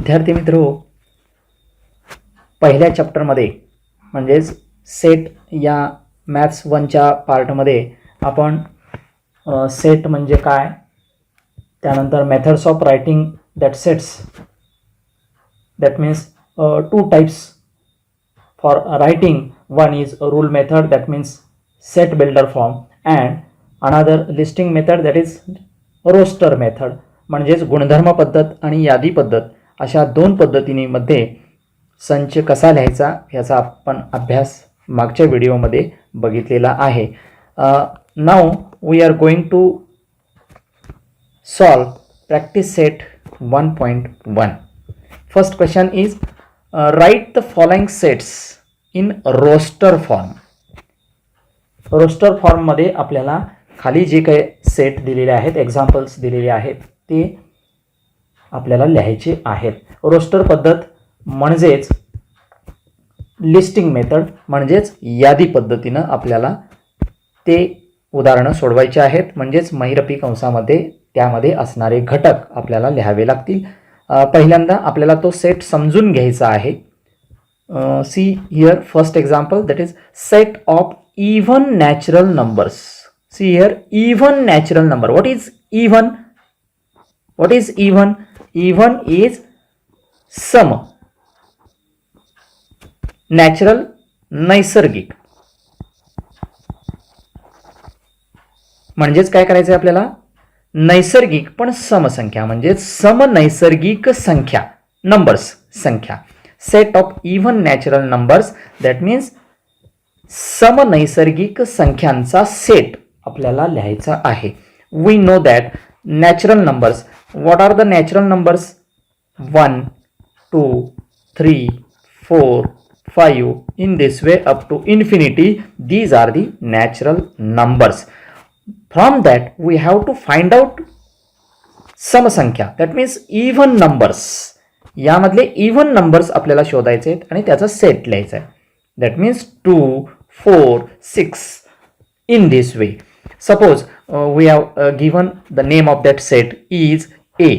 विद्यार्थी मित्रो, पहिल्या चॅप्टरमध्ये म्हणजेच सेट या मॅथ्स 1च्या पार्टमध्ये आपण सेट म्हणजे काय, त्यानंतर methods of writing that sets, that means two types for writing. One is rule method, that means set builder form, and another listing method, that is roster method. म्हणजेच गुणधर्म पद्धत आणि यादी पद्धत अशा दोन पद्धतींमध्ये संच कसा लिहायचा याचा आपण अभ्यास मागच्या व्हिडिओमध्ये बघितलेला आहे. Now we are going to solve practice set 1.1. First question is write the following sets in roster form. Roster फॉर्ममध्ये आपल्याला खाली जे काही सेट दिलेले आहेत, एक्झाम्पल्स दिलेले आहेत, ते आपल्याला लिहायचे आहेत. रोस्टर पद्धत म्हणजेच लिस्टिंग मेथड, म्हणजेच यादी पद्धतीनं आपल्याला ते उदाहरणं सोडवायचे आहेत. म्हणजेच महिरपी कंसामध्ये त्यामध्ये असणारे घटक आपल्याला लिहावे लागतील. पहिल्यांदा आपल्याला तो सेट समजून घ्यायचा आहे. See here first example, that is set of even natural numbers. See here even natural number. What is even? What is even? Even is सम. नॅचरल नैसर्गिक. म्हणजेच काय करायचं आहे आपल्याला? नैसर्गिक पण समसंख्या, म्हणजे समनैसर्गिक संख्या, नंबर्स, संख्या. Set of even natural numbers, that means समनैसर्गिक संख्यांचा सेट आपल्याला लिहायचा आहे. We know that natural numbers, what are the natural numbers? 1, 2, 3, 4, 5 in this way up to infinity. These are the natural numbers. From that we have to find out समसंख्या, that means even numbers. यामधले even numbers आपल्याला शोधायचे आहेत आणि त्याचा set लिहायचा आहे. That means 2, 4, 6 in this way. Suppose we have given the name of that set is A.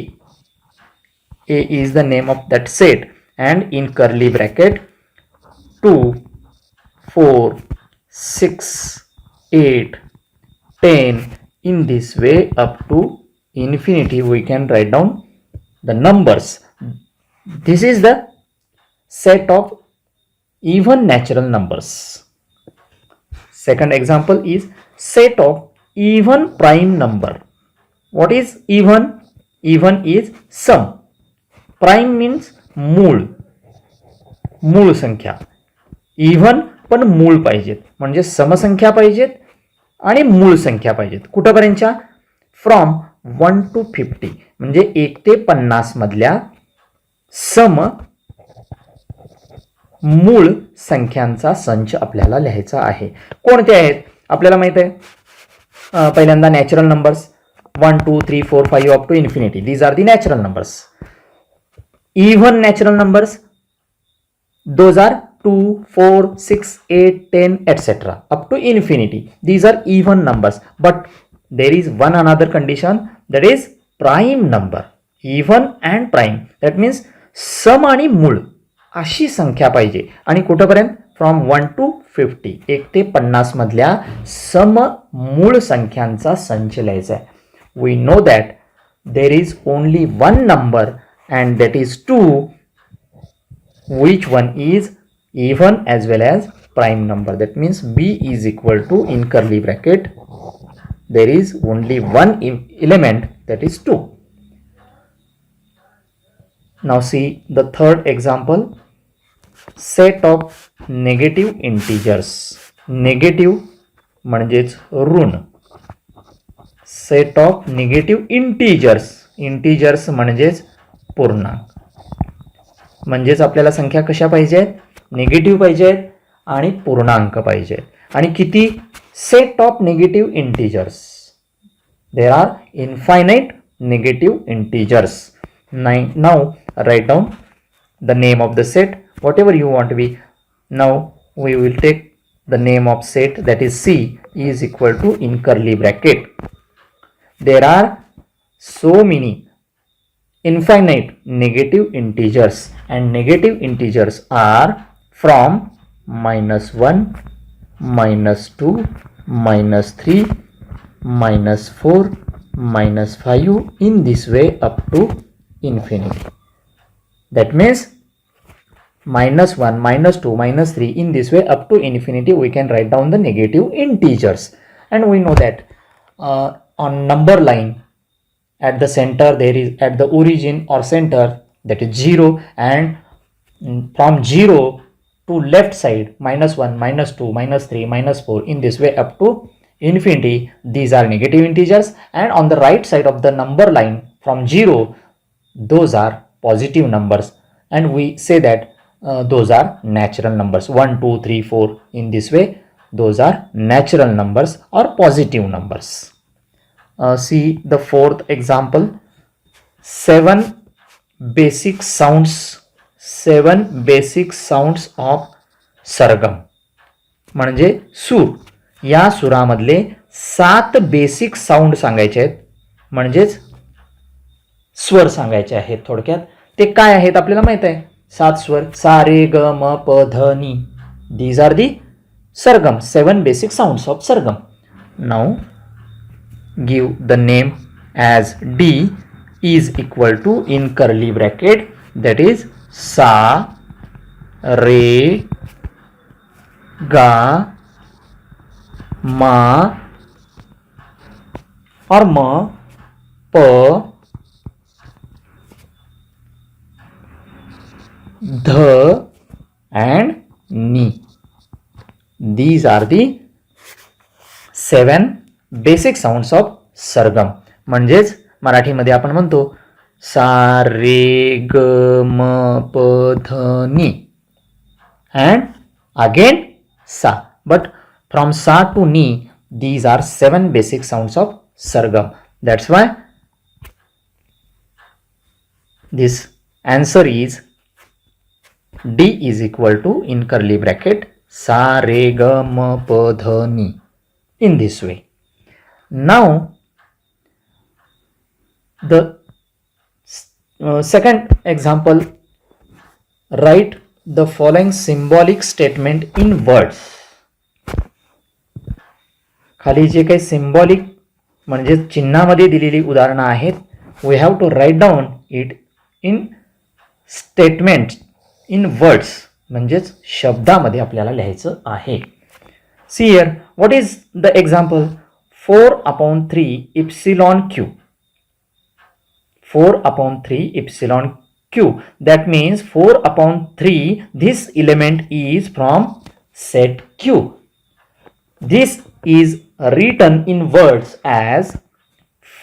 A is the name of that set, and in curly bracket 2, 4, 6, 8, 10 in this way up to infinity. We can write down the numbers. This is the set of even natural numbers. Second example is set of even prime number. What is even? Even is sum. Prime means मूळ संख्या. Even पण मूळ पाहिजेत, म्हणजे समसंख्या पाहिजेत आणि मूळ संख्या पाहिजेत. कुठपर्यंतच्या? फ्रॉम 1 to 50, म्हणजे 1 ते 50 मधल्या सम मूळ संख्यांचा संच आपल्याला लिहायचा आहे. कोणते आहेत आपल्याला माहित आहे. पहिल्यांदा natural numbers 1, 2, 3, 4, 5 up to infinity. These are the natural numbers. Even natural numbers, those are 2, 4, 6, 8, 10 etc. up to infinity. These are even numbers, but there is one another condition, that is prime number. Even and prime, that means सम आणि मूळ अशी संख्या पाहिजे. आणि कुठपर्यंत? From 1 to 50, 1 ते 50 मधल्या सम मूळ संख्यांचा संच लिहायचा आहे. We know that there is only one number and that is 2, which one is even as well as prime number. That means B is equal to, in curly bracket, there is only one element, that is 2. Now see the third example, set of negative integers. Negative म्हणजेच ऋण. set of negative integers. integers म्हणजेच पूर्णांक. म्हणजेच आपल्याला संख्या कशा पाहिजेत? Negative पाहिजेत आणि पूर्णांक पाहिजेत. आणि किती? Set of negative integers. There are infinite negative integers. Now write down the name of the set, whatever you want be. Now we will take the name of set, that is C is equal to, in curly bracket, there are so many infinite negative integers, and negative integers are from -1, -2, -3, -4, -5 in this way up to infinity. That means -1, -2, -3 in this way up to infinity we can write down the negative integers. And we know that on number line at the center there is, at the origin or center, that is 0, and from 0 to left side -1, -2, -3, -4 in this way up to infinity, these are negative integers, and on the right side of the number line from 0, those are positive numbers, and we say that those are natural numbers. 1, 2, 3, 4 in this way, those are natural numbers or positive numbers. See the fourth example. 7 basic sounds of सरगम, म्हणजे सूर. या सुरामधले 7 basic sound सांगायचे आहेत, म्हणजेच स्वर सांगायचे आहेत. थोडक्यात ते काय आहेत आपल्याला माहित आहे. 7 स्वर, सा रे ग म प ध नी. These are the sargam, 7 basic sounds of sargam. Now give the name as D is equal to, in curly bracket, that is sa, re, ga, ma or ma, pa, dha and ni. These are the 7 basic sounds of sargam. म्हणजेच मराठीमध्ये आपण म्हणतो सा रे ग म प ध नी अँड अगेन सा. बट फ्रॉम सा to knee, these are 7 basic sounds of sargam. That's why this answer is D is equal to, in curly bracket, sa re ga ma pa dha ni, in this way. Now the second example, write the following symbolic statement in words. खाली जे काही symbolic म्हणजे चिन्हामध्ये दिलेली उदाहरणं आहेत, we have to write down it in statement in words, म्हणजेच शब्दामध्ये आपल्याला लिहायचं आहे. See here, what is the example? 4/3 epsilon q. 4/3 epsilon q. That means 4/3, this element is from set q. This is written in words as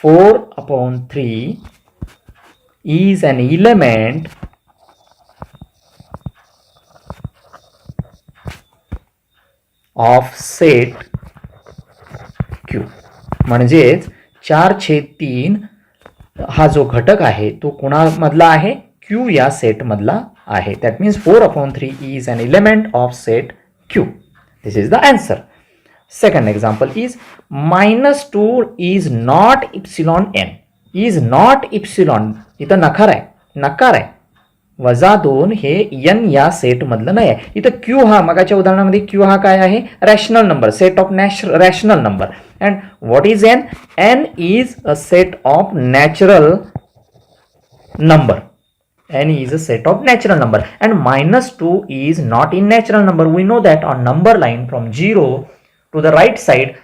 4/3 is an element of set Q. म्हणजेच 4/3 हा जो घटक आहे तो कोणामधला आहे? Q या set मधला आहे. That means 4/3 is an element of set Q. This is the answer. Second example is -2 is not epsilon n. Is not epsilon, इथं नकार आहे, नकार आहे. -2 हे n या सेट मधलं नाही आहे. इथं Q हा, मगाच्या उदाहरणामध्ये Q हा काय आहे? Rational number, set of rational number. And what is n? N is a set of natural number. N is a set of natural number, and -2 is not in natural number. We know that on number line from 0 to the right side,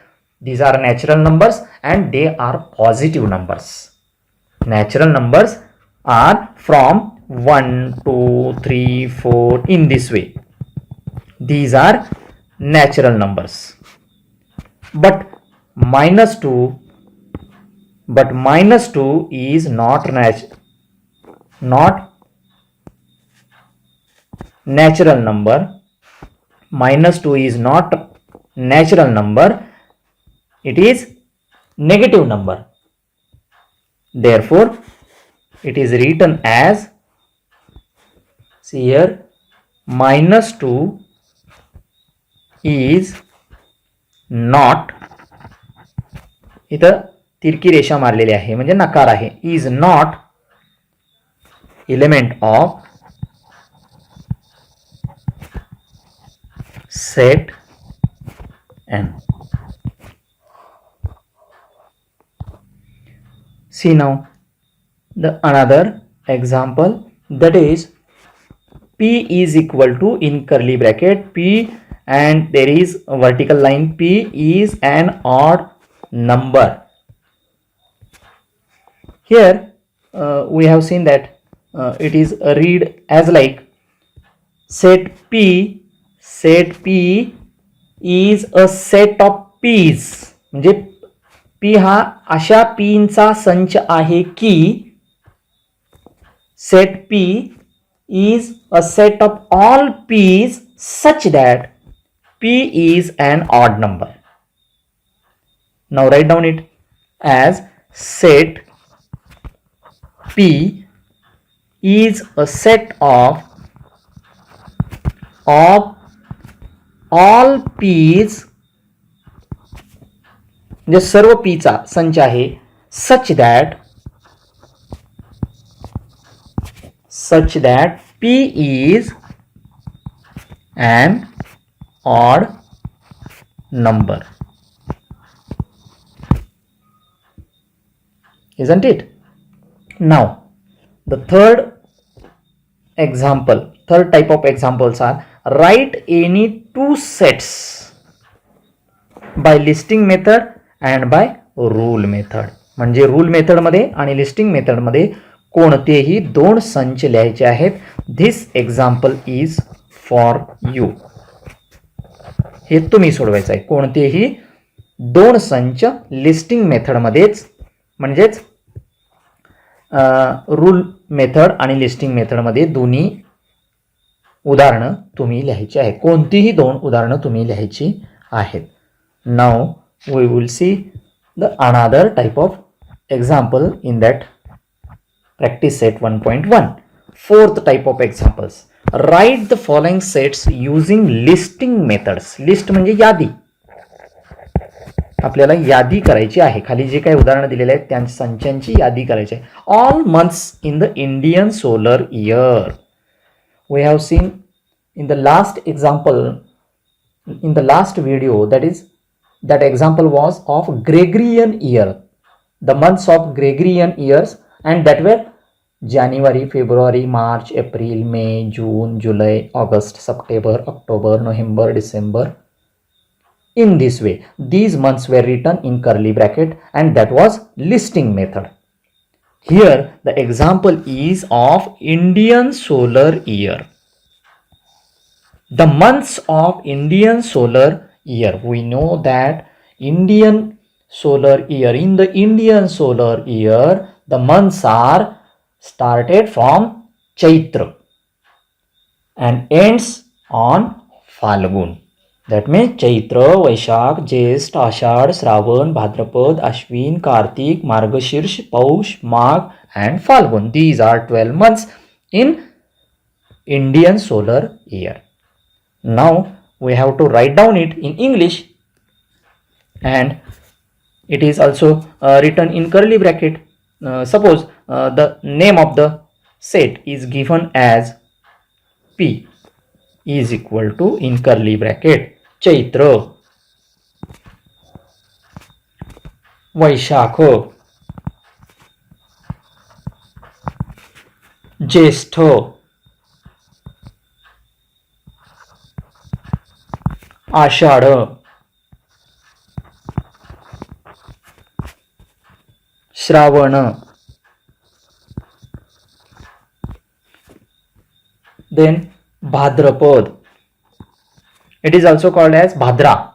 these are natural numbers and they are positive numbers. Natural numbers are from 1, 2, 3, 4 in this way. These are natural numbers. But -2 is not natural number. -2 is not natural number. It is negative number. Therefore, it is written as, see here, -2 is not, इथं तिरकी रेषा मारलेली आहे म्हणजे नकार आहे, is not element of set n. See now the another example, that is p is equal to, in curly bracket, p, and there is a vertical line, p is an odd number. Here we have seen that it is read as like set p is a set of p's, म्हणजे p हा अशा p'चा संच आहे की set p is a set of all p's such that p is an odd number. Now write down it as set p is a set of all p's, म्हणजे सर्व p चा संच आहे, such that p is an odd number. Isn't it? Now the third type of examples are write any two sets by listing method and by rule method. म्हणजे rule method मध्ये आणि listing method मध्ये कोणतेही दोन संच लिहायचे आहेत. This example is for you. हे तुम्ही सोडवायचं आहे. कोणतेही दोन संच लिस्टिंग मेथड मध्येच, म्हणजेच रूल मेथड आणि लिस्टिंग मेथड मध्ये दोन्ही उदाहरणं तुम्ही लिहायची आहेत. कोणतीही दोन उदाहरणं तुम्ही लिहायची आहेत. Now we will see the another type of example in that practice set 1.1. Fourth type of examples, write the following sets using listing methods. List म्हणजे यादी. आपल्याला यादी करायची आहे. खाली जे काही उदाहरणं दिलेले आहेत त्या संचांची यादी करायची आहे. All months in the Indian solar year. We have seen in the last example, in the last video, that example was of Gregorian year, the months of Gregorian years, and that were January, February, March, April, May, June, July, August, September, October, November, December. In this way, these months were written in curly bracket, and that was listing method. Here the example is of Indian solar year. The months of Indian solar year. We know that Indian solar year, in the Indian solar year, the months are started from Chaitra and ends on Falgun. That means Chaitra, Vaishak, Jyesht, Ashad, Shravan, Bhadrapad, Ashwin, Kartik, Margashirsh, Paush, Magh and Falgun. These are 12 months in Indian solar year. Now we have to write down it in English, and it is also written in curly bracket. Suppose the name of the set is given as P is equal to, in curly bracket, Chaitra, Vaishakha, Jyeshtha, Ashadha, Shravana, then Bhadrapad. It is also called as Bhadra.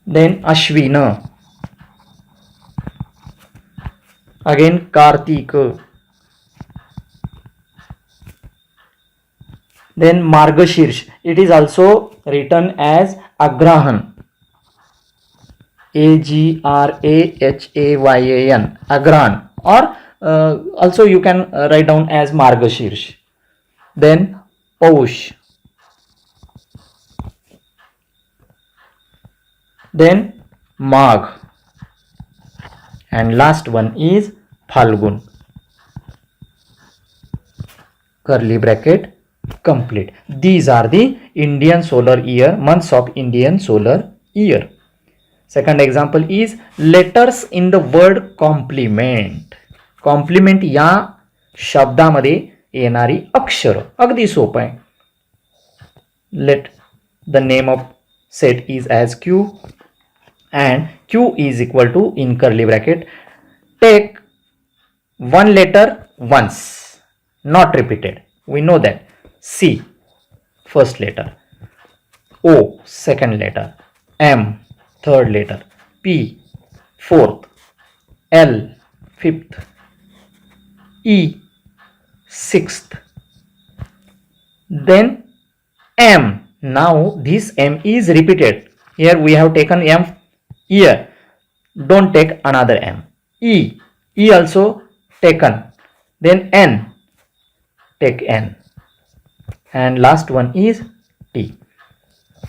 Then Ashwina, again Kartika, then Margashirsh. It is also written as Agrahan, Agrahyan, Agran, or also you can write down as Margashirsh. Then Paush, then Magh and last one is Phalgun. Curly bracket complete. These are the Indian solar year, months of Indian solar year. Second example is letters in the word complement. Complement या शब्दामध्ये येणारी अक्षर. अगदी सोपं आहे. Let the name of set is as Q and Q is equal to, in curly bracket, take one letter once, not repeated. We know that. C, first letter. O, second letter. M, third letter. P, fourth. L, fifth. E, sixth. Then M. Now this M is repeated. Here we have taken M here. Don't take another M. E. E also taken. Then N. Take N. And last one is T.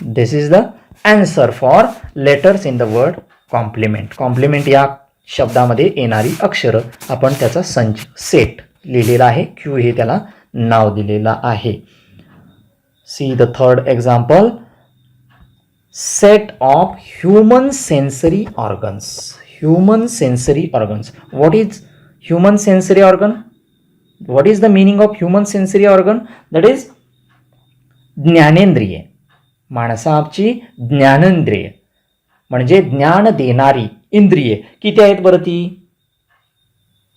This is the answer for letters in the word complement. Complement या शब्दामध्ये येणारी अक्षर आपण त्याचा संच set लिहिलेला आहे. Q हे त्याला नाव दिलेला आहे. See the third example. Set of human sensory organs. Human sensory organs. What is human sensory organ? What is the meaning of human sensory organ? That is ज्ञानेंद्रिय. माणसाची ज्ञानेंद्रिय म्हणजे ज्ञान देणारी इंद्रिये किती आहेत बरं? ती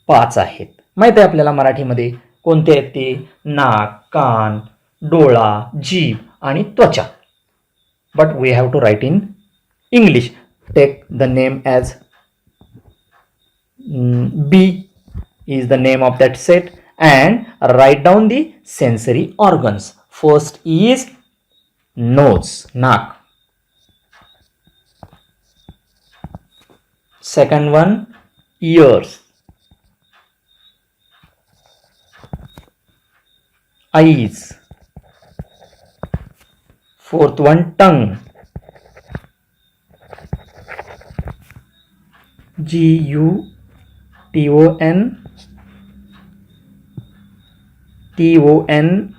5 आहेत. माहित आहे आपल्याला मराठीमध्ये कोणते आहेत ते? नाक, कान, डोळा, जीभ आणि त्वचा. But we have to write in English. Take the name as B is the name of that set and write down the sensory organs. First is nose, naak. Second one, ears. Eyes. Fourth one, tongue. G-U-T-O-N T-O-N-G-U-E,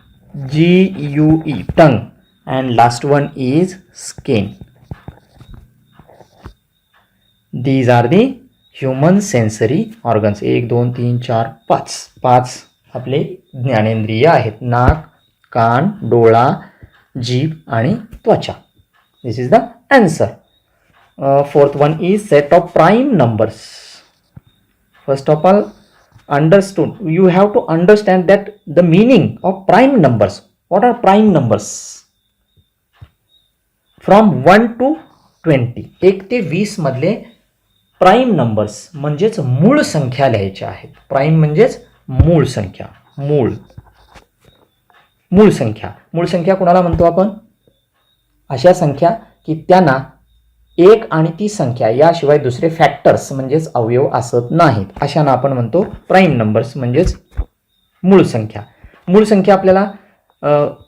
tongue. And last one is skin. These are the human sensory organs. 1, 2, 3, 4, 5. 5 आपले ज्ञानेंद्रिय आहेत. नाक, कान, डोळा, जीभ आणि त्वचा. This is the answer. Fourth one is set of prime numbers. First of all, understood. You have to understand that the meaning of prime numbers. What are prime numbers? From 1 to 20. 1 ते 20 मधले prime numbers म्हणजेच मूळ संख्या लिहायच्या आहेत. Prime म्हणजेच मूळ संख्या. मूळ संख्या. मूळ संख्या कोणाला म्हणतो आपण? अशा संख्या की त्यांना एक आणि ती संख्या याशिवाय दुसरे फॅक्टर्स म्हणजेच अवयव असत नाहीत. अशांना आपण म्हणतो प्राईम नंबर्स म्हणजेच मूळ संख्या. मूळ संख्या आपल्याला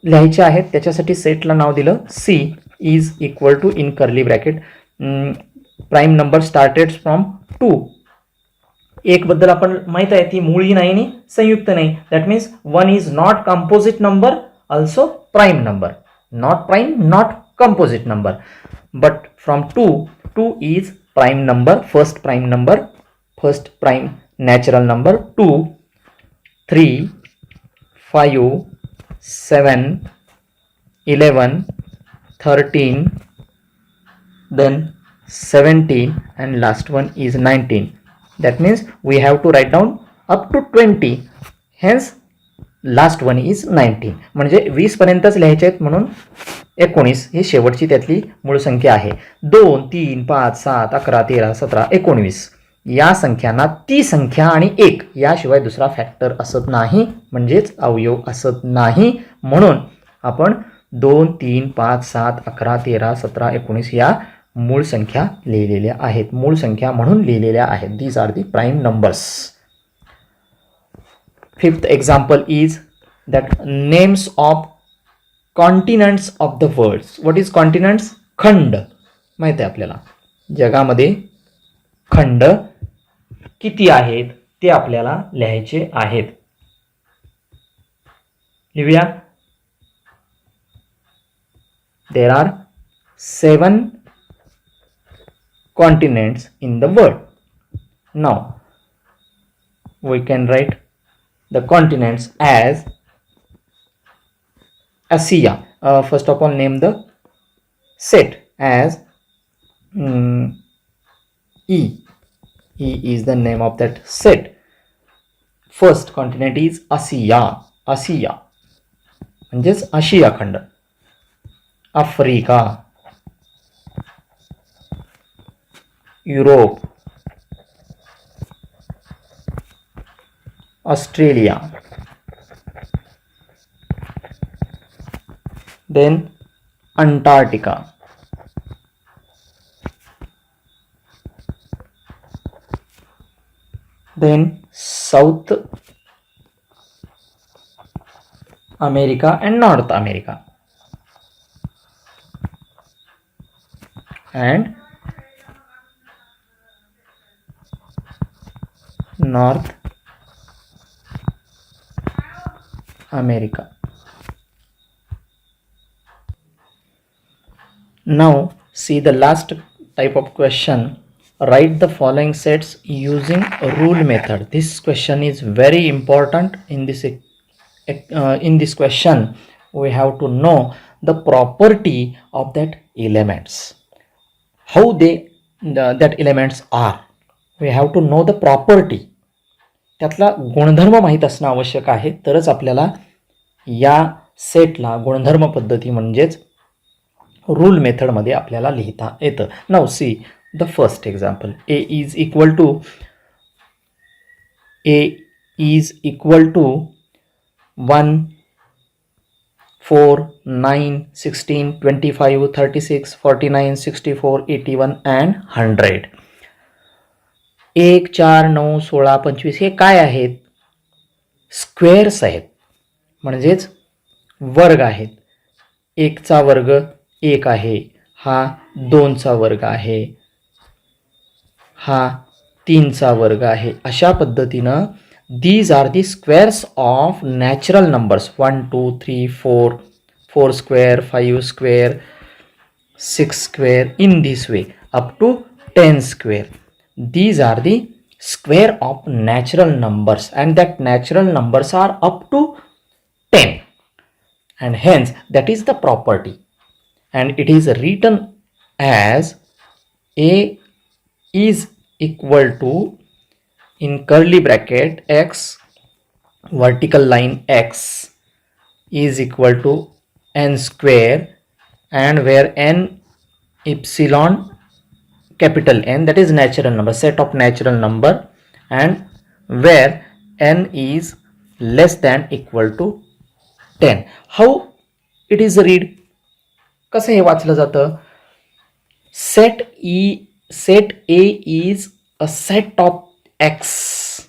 लिहायच्या आहेत. त्याच्यासाठी सेटला नाव दिलं C is equal to, in curly bracket, prime number started from 2. एक बद्दल आपण माहित आहे ती मूळही नाही आणि संयुक्त नाही. That means 1 is not composite number, also prime number. Not prime, not composite number. But from 2 is prime number, first prime number, first prime natural number. 2, 3, 5, 7, 11, 13, then 17, and last one is 19. That means we have to write down up to 20. Hence last one is 19. म्हणजे 20 पर्यंतच लिहायचे आहेत म्हणून 19 ही शेवटची त्यातली मूळ संख्या आहे. 2, 3, 5, 7, 11, 13, 17, 19 या संख्यांना ती संख्या आणि 1 याशिवाय दुसरा फॅक्टर असत नाही म्हणजेच अवयव असत नाही. म्हणून आपण 2, 3, 5, 7, 11, 13, 17, 19 या मूळ संख्या लिहिलेल्या आहेत. मूळ संख्या म्हणून लिहिलेल्या आहेत. These are the prime numbers. Fifth example is that names of continents of the worlds. What is continents? खंड. माहिती आहे आपल्याला जगामध्ये खंड किती आहेत ते आपल्याला लिहायचे आहेत. लिहूया. There are 7 continents in the world. Now we can write the continents as Asia. First of all, name the set as E. E is the name of that set. First continent is Asia. Asia म्हणजेच आशिया खंड. Africa, Europe, Australia, then Antarctica, then South America and North America, and North America. Now see the last type of question. Write the following sets using rule method. This question is very important. In this question we have to know the property of that elements, how that elements are. We have to know the property. त्यातला गुणधर्म माहीत असणं आवश्यक आहे, तरच आपल्याला या सेटला गुणधर्म पद्धती म्हणजेच रूल मेथडमध्ये आपल्याला लिहिता येतं. Now see the first example. A is equal to 1, 4, 9, 16, 25, 36, 49, 64, 81 and 100. 1, 4, 9, 16, 25 हे काय आहेत? स्क्वेअर्स आहेत, म्हणजेच वर्ग आहेत. 1 चा वर्ग 1 आहे, हा 2 चा वर्ग आहे, हा 3 चा वर्ग आहे. अशा पद्धतीनं these are the squares of natural numbers. 1, 2, 3, 4, 4 square, 5 square, 6 square, in this way up to 10 square. These are the square of natural numbers, and that natural numbers are up to 10, and hence that is the property, and it is written as A is equal to, in curly bracket, x vertical line x is equal to n square, and where n epsilon capital N, that is natural number, set of natural number, and where n is less than equal to 10. How it is read? कसं हे वाचलं जातं? set A is a set of x,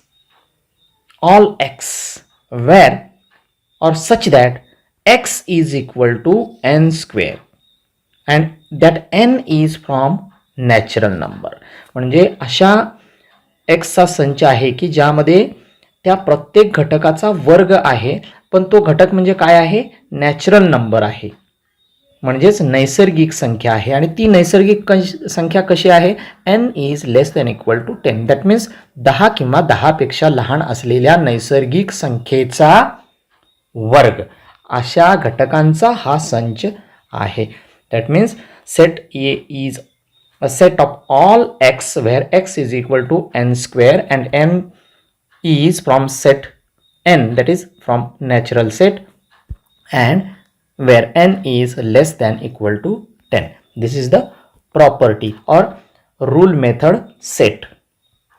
all x, where or such that x is equal to n square, and that n is from natural number. म्हणजे अशा x चा संच आहे की ज्यामध्ये त्या प्रत्येक घटकाचा वर्ग आहे, पण तो घटक म्हणजे काय आहे? नॅचरल नंबर आहे, म्हणजेच नैसर्गिक संख्या आहे. आणि ती नैसर्गिक संख्या कशी आहे? n is less than equal to 10. That means 10 किंवा 10 पेक्षा लहान असलेल्या नैसर्गिक संख्येचा वर्ग, अशा घटकांचा हा संच आहे. That means set A is a set of all x where x is equal to n square, and n is from set n, that is from natural set, and where n is less than equal to 10. This is the property or rule method set.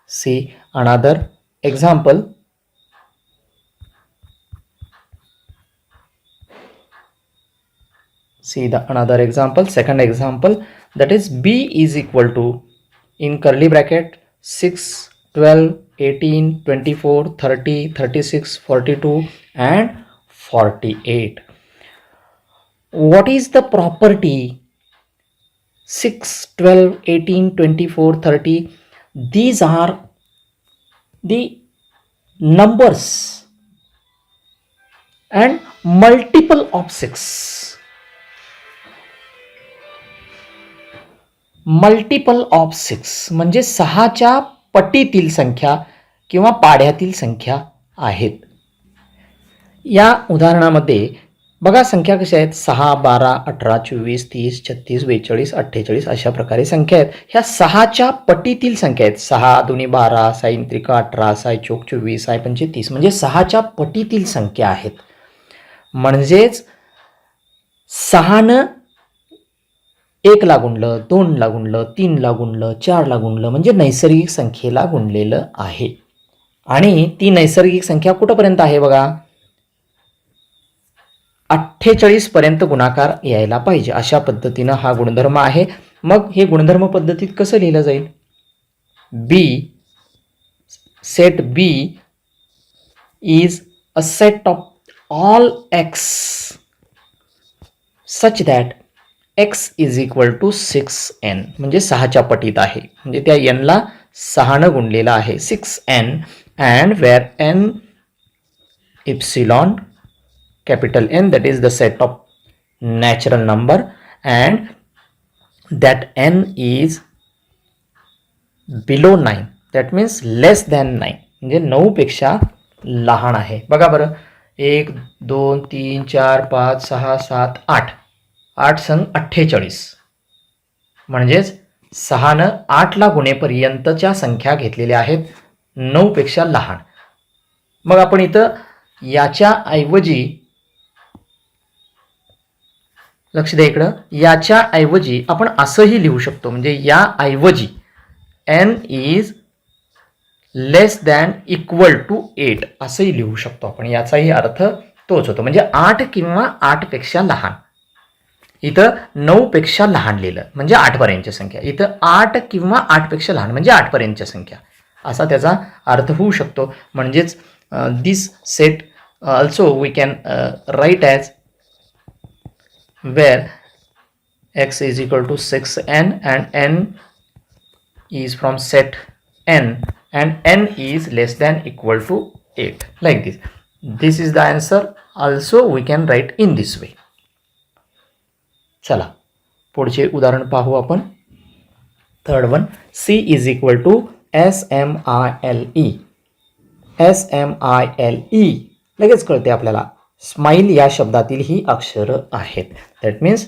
See another example. See the another example, second example, that is B is equal to, in curly bracket, 6, 12, 18, 24, 30, 36, 42 and 48. What is the property? 6, 12, 18, 24, 30, these are the numbers and multiple of 6. Multiple of 6 म्हणजे 6च्या पटीतील संख्या किंवा पाढ्यातील संख्या आहेत. या उदाहरणामध्ये बघा संख्या कशा आहेत, 6, 12, 18, 24, 30, 36, 42, 48 अशा प्रकारे संख्या आहेत. ह्या 6च्या पटीतील संख्या आहेत. 6 दुनी 12, 6 त्रिक 18, 6 चौक 24, 6 पंचे 30 म्हणजे 6च्या पटीतील संख्या आहेत. म्हणजेच 6नं 1 ला गुणलं, 2 ला गुणलं, 3 ला गुणलं, 4 ला गुणलं म्हणजे नैसर्गिक संख्येला गुणलेलं आहे. आणि ती नैसर्गिक संख्या कुठपर्यंत आहे बघा, 48 पर्यंत गुणाकार यायला पाहिजे अशा पद्धतीनं हा गुणधर्म आहे. मग हे गुणधर्म पद्धतीत कसं लिहिलं जाईल, B set B is a set of all X such that X is equal to 6n म्हणजे 6च्या पटीत आहे. म्हणजे त्या nला 6नं गुणलेला आहे 6n and where n epsilon capital N that is the set of natural number and that n is below 9 that means less than 9 म्हणजे 9 पेक्षा लहान आहे. बघा बरं 1 2 3 4 5 6 7 8 8 संग 48 म्हणजेच 6नं 8 ला गुणेपर्यंतच्या संख्या घेतलेल्या आहेत 9 पेक्षा लहान. मग आपण इथं याच्या ऐवजी लक्ष द्या इकडं, याच्या ऐवजी आपण असंही लिहू शकतो. म्हणजे या ऐवजी n is less than equal to 8 असंही लिहू शकतो आपण. याचाही अर्थ तोच होतो. म्हणजे 8 किंवा 8 पेक्षा लहान. इथं 9 पेक्षा लहान लिहिलं म्हणजे 8 पर्यंतची संख्या. इथं 8 किंवा 8 पेक्षा लहान म्हणजे 8 पर्यंतची संख्या असा त्याचा अर्थ होऊ शकतो. म्हणजेच this set also we can write as where x is equal to 6n and n is from set n and n is less than equal to 8 like this. This is the answer. Also we can write in this way. चला पुढचे उदाहरण पाहू आपण. Third one, c is equal to smile. smile लगेच कळते आपल्याला, smile या शब्दातील ही अक्षर आहेत. That means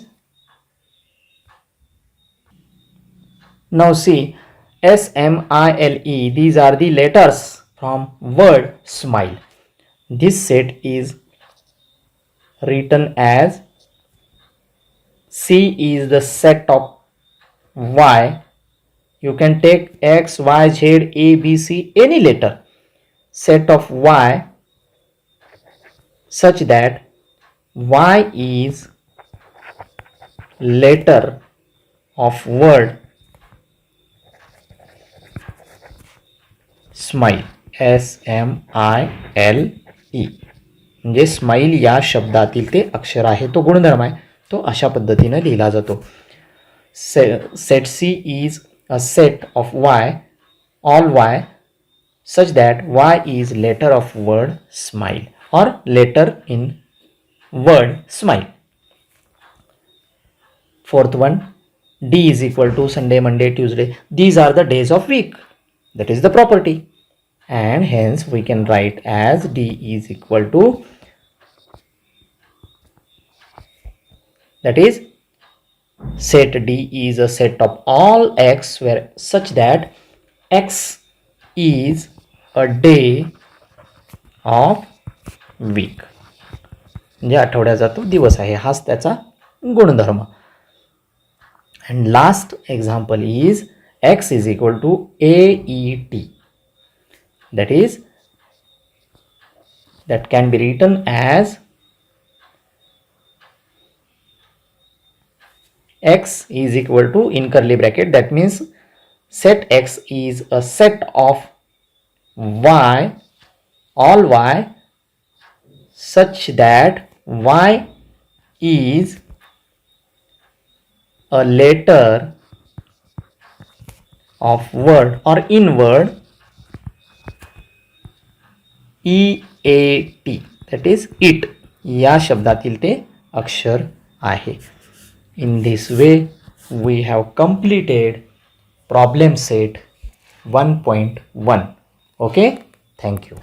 now see SMILE, these are the letters from word smile. This set is written as C is the set of Y. You can take X, Y, Z, A, B, C, any letter. Set of Y such that Y is letter of word smile. SMILE म्हणजे smile या शब्दातील ते अक्षर आहे, तो गुणधर्म आहे, तो अशा पद्धतीने लिहिला जातो. Set C is a set of Y, all Y such that Y is letter of word smile or letter in word smile. Fourth one, D is equal to Sunday, Monday, Tuesday. These are the days of week. That is the property. And hence we can write as D is equal to, that is set D is a set of all X where such that X is a day of week म्हणजे आठवड्याचा तो दिवस आहे, हाच त्याचा गुणधर्म. And last example is x is equal to AET. That is that can be written as x is equal to in curly bracket, that means set x is a set of y, all y such that y is a letter of word or in word EAT, that is it, या शब्दातील ते अक्षर आहे. In this way we have completed problem set 1.1. Okay, thank you.